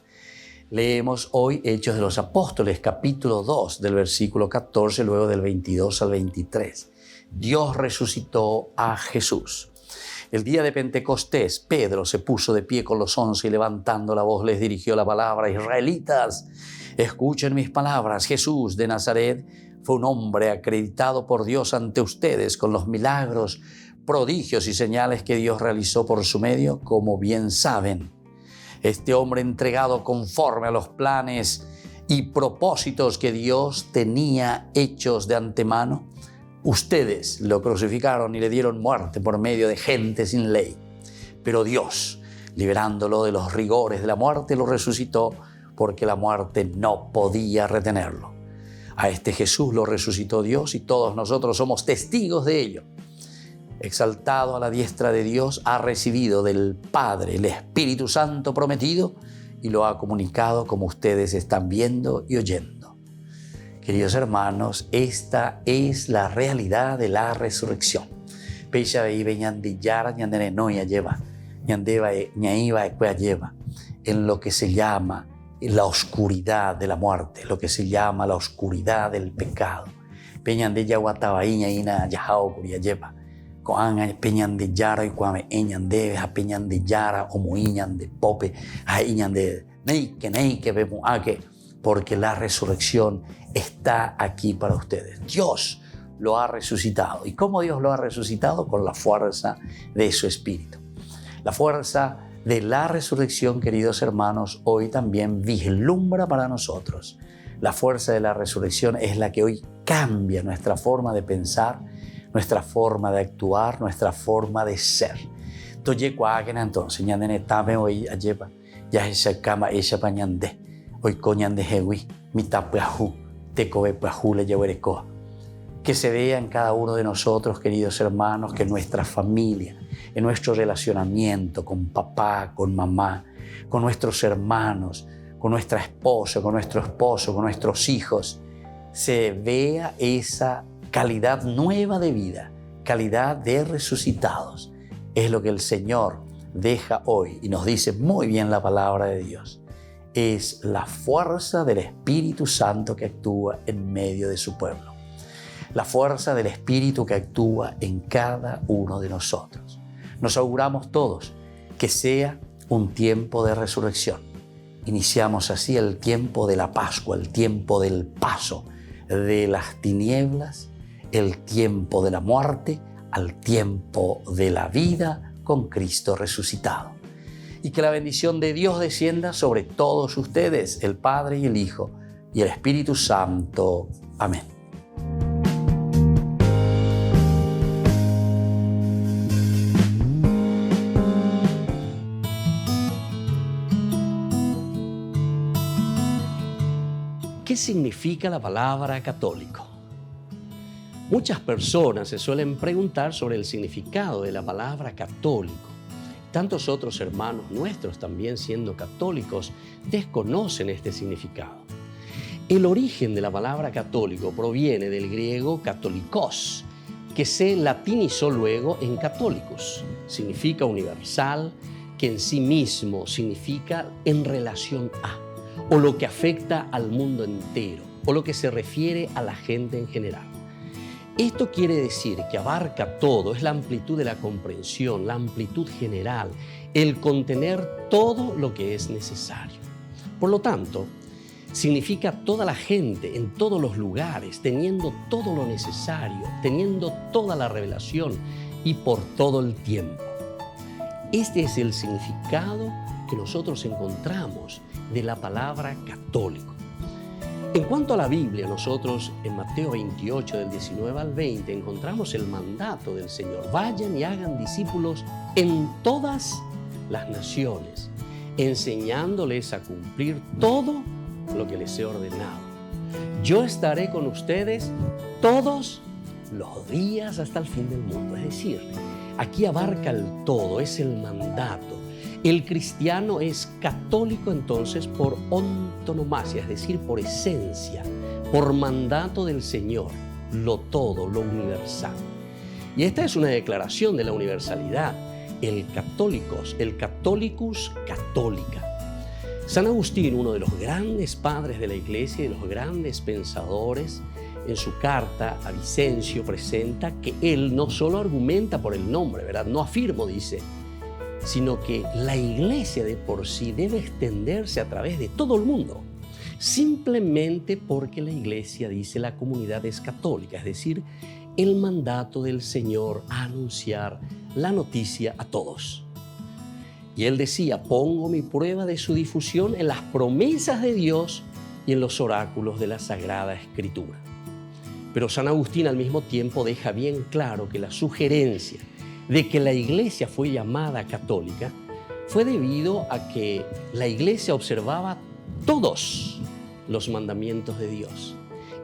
Leemos hoy Hechos de los Apóstoles, capítulo 2, del versículo 14, luego del 22 al 23. Dios resucitó a Jesús. El día de Pentecostés, Pedro se puso de pie con los 11 y levantando la voz les dirigió la palabra: Israelitas, escuchen mis palabras. Jesús de Nazaret fue un hombre acreditado por Dios ante ustedes con los milagros, prodigios y señales que Dios realizó por su medio, como bien saben. Este hombre entregado conforme a los planes y propósitos que Dios tenía hechos de antemano, ustedes lo crucificaron y le dieron muerte por medio de gente sin ley. Pero Dios, liberándolo de los rigores de la muerte, lo resucitó porque la muerte no podía retenerlo. A este Jesús lo resucitó Dios y todos nosotros somos testigos de ello. Exaltado a la diestra de Dios, ha recibido del Padre el Espíritu Santo prometido y lo ha comunicado como ustedes están viendo y oyendo. Queridos hermanos, esta es la realidad de la resurrección. En lo que se llama la oscuridad de la muerte, lo que se llama la oscuridad del pecado. Porque la resurrección está aquí para ustedes. Dios lo ha resucitado. ¿Y cómo Dios lo ha resucitado? Con la fuerza de su Espíritu. La fuerza de la resurrección, queridos hermanos, hoy también vislumbra para nosotros. La fuerza de la resurrección es la que hoy cambia nuestra forma de pensar, nuestra forma de actuar, nuestra forma de ser. Entonces, hoy coñan de Jehui, mitapuajú, tecobepuajú le lleverecoa. Que se vea en cada uno de nosotros, queridos hermanos, que nuestra familia, en nuestro relacionamiento con papá, con mamá, con nuestros hermanos, con nuestra esposa, con nuestro esposo, con nuestros hijos, se vea esa calidad nueva de vida, calidad de resucitados. Es lo que el Señor deja hoy y nos dice muy bien la palabra de Dios. Es la fuerza del Espíritu Santo que actúa en medio de su pueblo. La fuerza del Espíritu que actúa en cada uno de nosotros. Nos auguramos todos que sea un tiempo de resurrección. Iniciamos así el tiempo de la Pascua, el tiempo del paso de las tinieblas, el tiempo de la muerte, al tiempo de la vida con Cristo resucitado. Y que la bendición de Dios descienda sobre todos ustedes, el Padre y el Hijo y el Espíritu Santo. Amén. ¿Qué significa la palabra católico? Muchas personas se suelen preguntar sobre el significado de la palabra católico. Tantos otros hermanos nuestros, también siendo católicos, desconocen este significado. El origen de la palabra católico proviene del griego katolikos, que se latinizó luego en católicos. Significa universal, que en sí mismo significa en relación a, o lo que afecta al mundo entero, o lo que se refiere a la gente en general. Esto quiere decir que abarca todo, es la amplitud de la comprensión, la amplitud general, el contener todo lo que es necesario. Por lo tanto, significa toda la gente en todos los lugares, teniendo todo lo necesario, teniendo toda la revelación y por todo el tiempo. Este es el significado que nosotros encontramos de la palabra católico. En cuanto a la Biblia, nosotros en Mateo 28, del 19 al 20, encontramos el mandato del Señor. Vayan y hagan discípulos en todas las naciones, enseñándoles a cumplir todo lo que les he ordenado. Yo estaré con ustedes todos los días hasta el fin del mundo. Es decir, aquí abarca el todo, es el mandato. El cristiano es católico entonces por antonomasia, es decir, por esencia, por mandato del Señor, lo todo, lo universal. Y esta es una declaración de la universalidad, el Catholicus Catholica. San Agustín, uno de los grandes padres de la Iglesia y de los grandes pensadores, en su carta a Vicencio presenta que él no solo argumenta por el nombre, ¿verdad? No afirmo, dice, sino que la Iglesia de por sí debe extenderse a través de todo el mundo, simplemente porque la Iglesia, dice, la comunidad es católica, es decir, el mandato del Señor a anunciar la noticia a todos. Y él decía, pongo mi prueba de su difusión en las promesas de Dios y en los oráculos de la Sagrada Escritura. Pero San Agustín al mismo tiempo deja bien claro que la sugerencia de que la Iglesia fue llamada católica fue debido a que la Iglesia observaba todos los mandamientos de Dios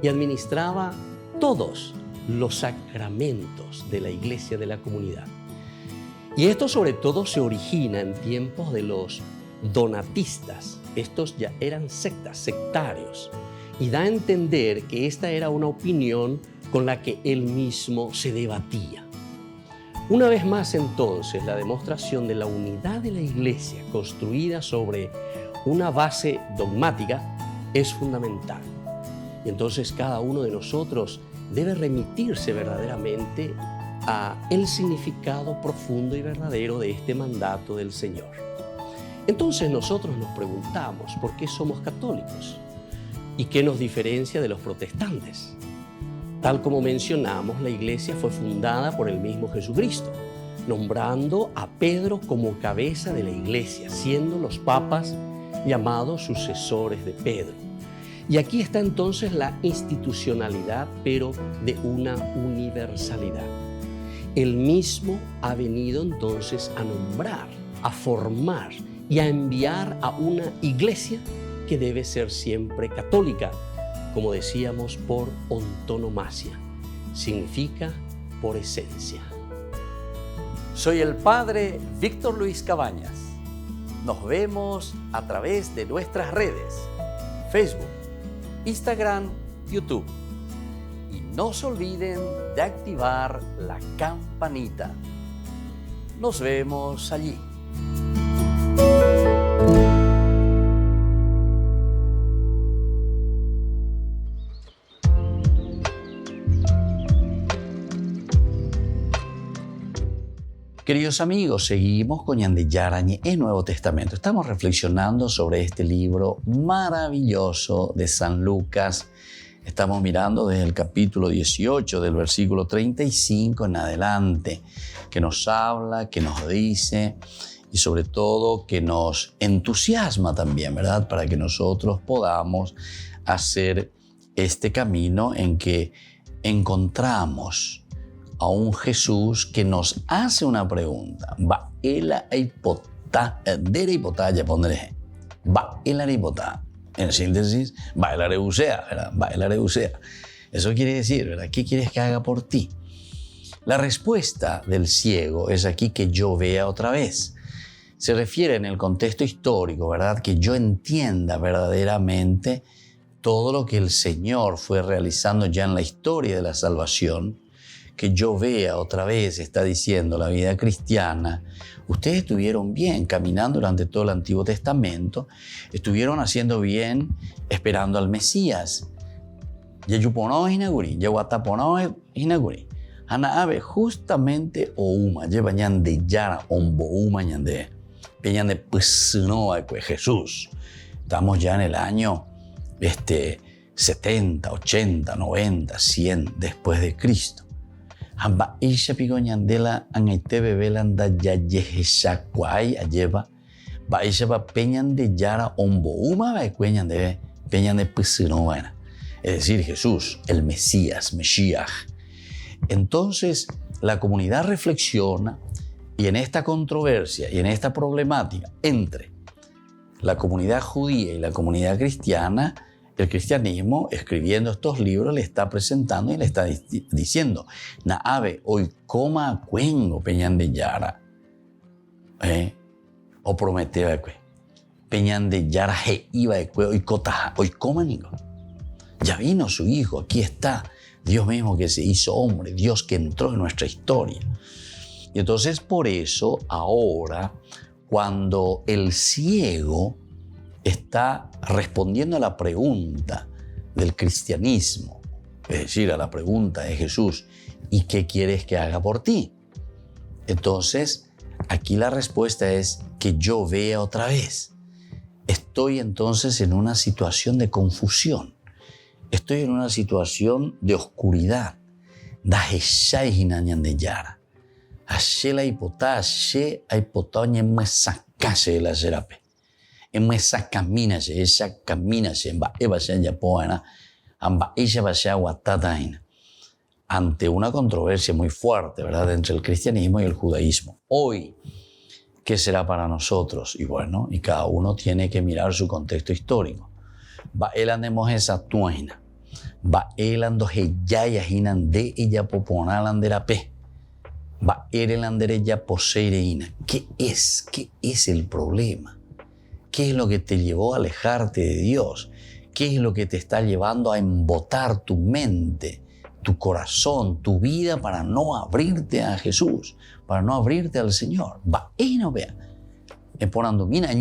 y administraba todos los sacramentos de la Iglesia de la comunidad. Y esto sobre todo se origina en tiempos de los donatistas. Estos ya eran sectarios, y da a entender que esta era una opinión con la que él mismo se debatía. Una vez más entonces, la demostración de la unidad de la Iglesia construida sobre una base dogmática es fundamental. Y entonces cada uno de nosotros debe remitirse verdaderamente a el significado profundo y verdadero de este mandato del Señor. Entonces nosotros nos preguntamos, ¿por qué somos católicos? ¿Y qué nos diferencia de los protestantes? Tal como mencionamos, la Iglesia fue fundada por el mismo Jesucristo, nombrando a Pedro como cabeza de la Iglesia, siendo los papas llamados sucesores de Pedro. Y aquí está entonces la institucionalidad, pero de una universalidad. Él mismo ha venido entonces a nombrar, a formar y a enviar a una Iglesia que debe ser siempre católica, como decíamos, por antonomasia, significa por esencia. Soy el Padre Víctor Luis Cabañas. Nos vemos a través de nuestras redes, Facebook, Instagram, YouTube. Y no se olviden de activar la campanita. Nos vemos allí. Queridos amigos, seguimos con Ñande Yarañe en Nuevo Testamento. Estamos reflexionando sobre este libro maravilloso de San Lucas. Estamos mirando desde el capítulo 18, del versículo 35 en adelante, que nos habla, que nos dice y sobre todo que nos entusiasma también, ¿verdad? Para que nosotros podamos hacer este camino en que encontramos a un Jesús que nos hace una pregunta. Va ela hipotá, dere hipotaya pondré. Va ela hipotá. En síntesis, va ela reusea, ¿verdad? Va ela reusea. Eso quiere decir, ¿verdad? ¿Qué quieres que haga por ti? La respuesta del ciego es aquí que yo vea otra vez. Se refiere en el contexto histórico, ¿verdad? Que yo entienda verdaderamente todo lo que el Señor fue realizando ya en la historia de la salvación, que yo vea otra vez, está diciendo la vida cristiana. Ustedes estuvieron bien caminando durante todo el Antiguo Testamento, estuvieron haciendo bien esperando al Mesías. Yayupono hinaguri, yaguatapono hinaguri. Ana ave justamente ouma, lleva ñande yara ombo uma ñande. Peñande pusno a Jesús. Estamos ya en el año 70, 80, 90, 100 después de Cristo. Hamba isha pigo ñandela angaite bebelanda yayehesha kwai ayeva ba isha ba peñande yara ombo uma ba kweñande peñan de no vaina. Es decir, Jesús, el Mesías, Mesías. Entonces, la comunidad reflexiona y en esta controversia y en esta problemática entre la comunidad judía y la comunidad cristiana, el cristianismo, escribiendo estos libros, le está presentando y le está diciendo, Naabe, hoy coma cuengo peñan de Yara, o prometeba que peñan de Yara he iba de hoy cotaja, hoy coma nigo. Ya vino su hijo, aquí está, Dios mismo que se hizo hombre, Dios que entró en nuestra historia. Y entonces por eso ahora, cuando el ciego está respondiendo a la pregunta del cristianismo, es decir, a la pregunta de Jesús, ¿y qué quieres que haga por ti? Entonces, aquí la respuesta es que yo vea otra vez. Estoy entonces en una situación de confusión. Estoy en una situación de oscuridad. Ashe la hipotá, ashe la hipotá, me sacase de la serape. Esa camina, ante una controversia muy fuerte, ¿verdad?, entre el cristianismo y el judaísmo. Hoy, ¿qué será para nosotros? Y bueno, y cada uno tiene que mirar su contexto histórico. Va elandemos esa tuaina. Va elando heyaya hinan de ella poponalandera pe. Va erelanderella poseireina. ¿Qué es el problema? ¿Qué es lo que te llevó a alejarte de Dios? ¿Qué es lo que te está llevando a embotar tu mente, tu corazón, tu vida para no abrirte a Jesús, para no abrirte al Señor? Va y no vea. Ponandumina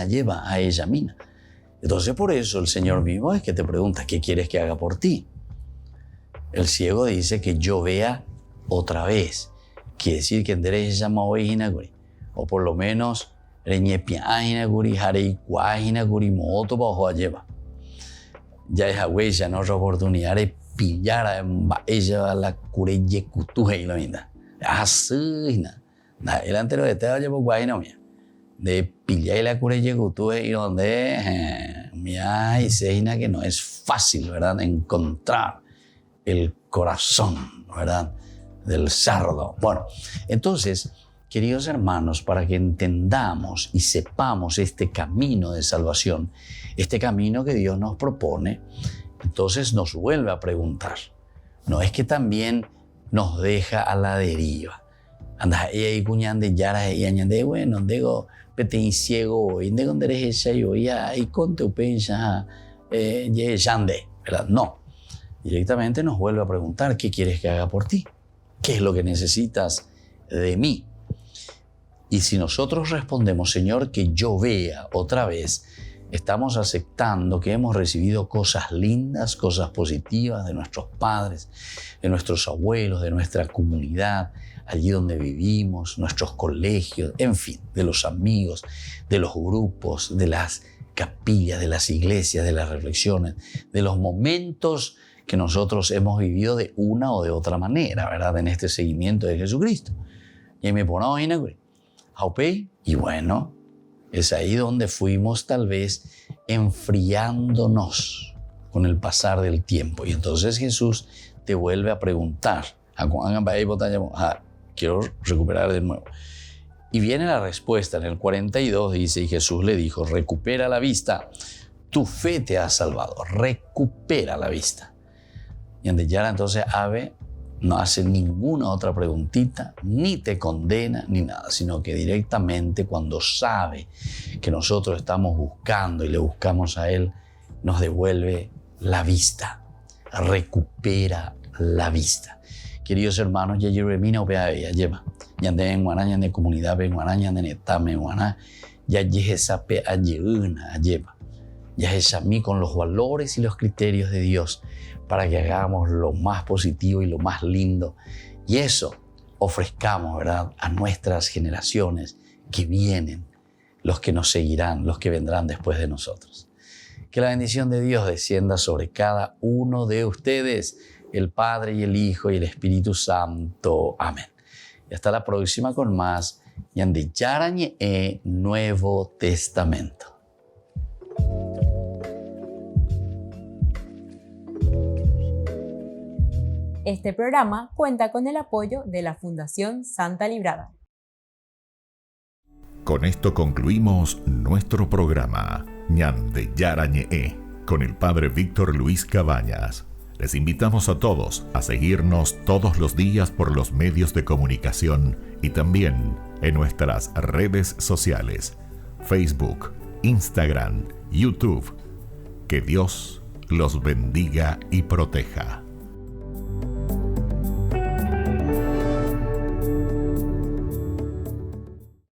lleva a ella mina. Entonces por eso el Señor mismo es que te pregunta, ¿qué quieres que haga por ti? El ciego dice que yo vea otra vez. Quiere decir que enderece llama hoy o por lo menos ya es huella, no otra oportunidad de pillar a ella la cureye cutuja y la vida. Así, el antero de te llevo guayna mía. De pillar la cureye cutuja y donde mía y seina que no es fácil, ¿verdad?, encontrar el corazón, ¿verdad?, del sardo. Bueno, entonces, queridos hermanos, para que entendamos y sepamos este camino de salvación, este camino que Dios nos propone, entonces nos vuelve a preguntar. No es que también nos deja a la deriva. Anda, ahí cuñande yara y añade, bueno, digo, pete ciego, y digo, derecha yo ya y conte upensa, yande, ¿verdad? No. Directamente nos vuelve a preguntar, ¿qué quieres que haga por ti? ¿Qué es lo que necesitas de mí? Y si nosotros respondemos, Señor, que yo vea otra vez, estamos aceptando que hemos recibido cosas lindas, cosas positivas de nuestros padres, de nuestros abuelos, de nuestra comunidad, allí donde vivimos, nuestros colegios, en fin, de los amigos, de los grupos, de las capillas, de las iglesias, de las reflexiones, de los momentos que nosotros hemos vivido de una o de otra manera, ¿verdad?, en este seguimiento de Jesucristo. Y me pongo a y bueno, es ahí donde fuimos tal vez enfriándonos con el pasar del tiempo. Y entonces Jesús te vuelve a preguntar, quiero recuperar de nuevo. Y viene la respuesta en el 42, dice, y Jesús le dijo, recupera la vista, tu fe te ha salvado, recupera la vista. Y entonces Ave no hace ninguna otra preguntita, ni te condena, ni nada, sino que directamente cuando sabe que nosotros estamos buscando y le buscamos a Él, nos devuelve la vista, recupera la vista. Queridos hermanos, ya yeremina opea ya lleva, ya de guaná, ya de comunidad, ya de netame guaná, ya yesape a lleva, ya es a mí con los valores y los criterios de Dios, para que hagamos lo más positivo y lo más lindo. Y eso ofrezcamos, ¿verdad?, a nuestras generaciones que vienen, los que nos seguirán, los que vendrán después de nosotros. Que la bendición de Dios descienda sobre cada uno de ustedes, el Padre y el Hijo y el Espíritu Santo. Amén. Y hasta la próxima con más Yandi Yarañe Nuevo Testamento. Este programa cuenta con el apoyo de la Fundación Santa Librada. Con esto concluimos nuestro programa Ñande Yarañe con el Padre Víctor Luis Cabañas. Les invitamos a todos a seguirnos todos los días por los medios de comunicación y también en nuestras redes sociales, Facebook, Instagram, YouTube. Que Dios los bendiga y proteja.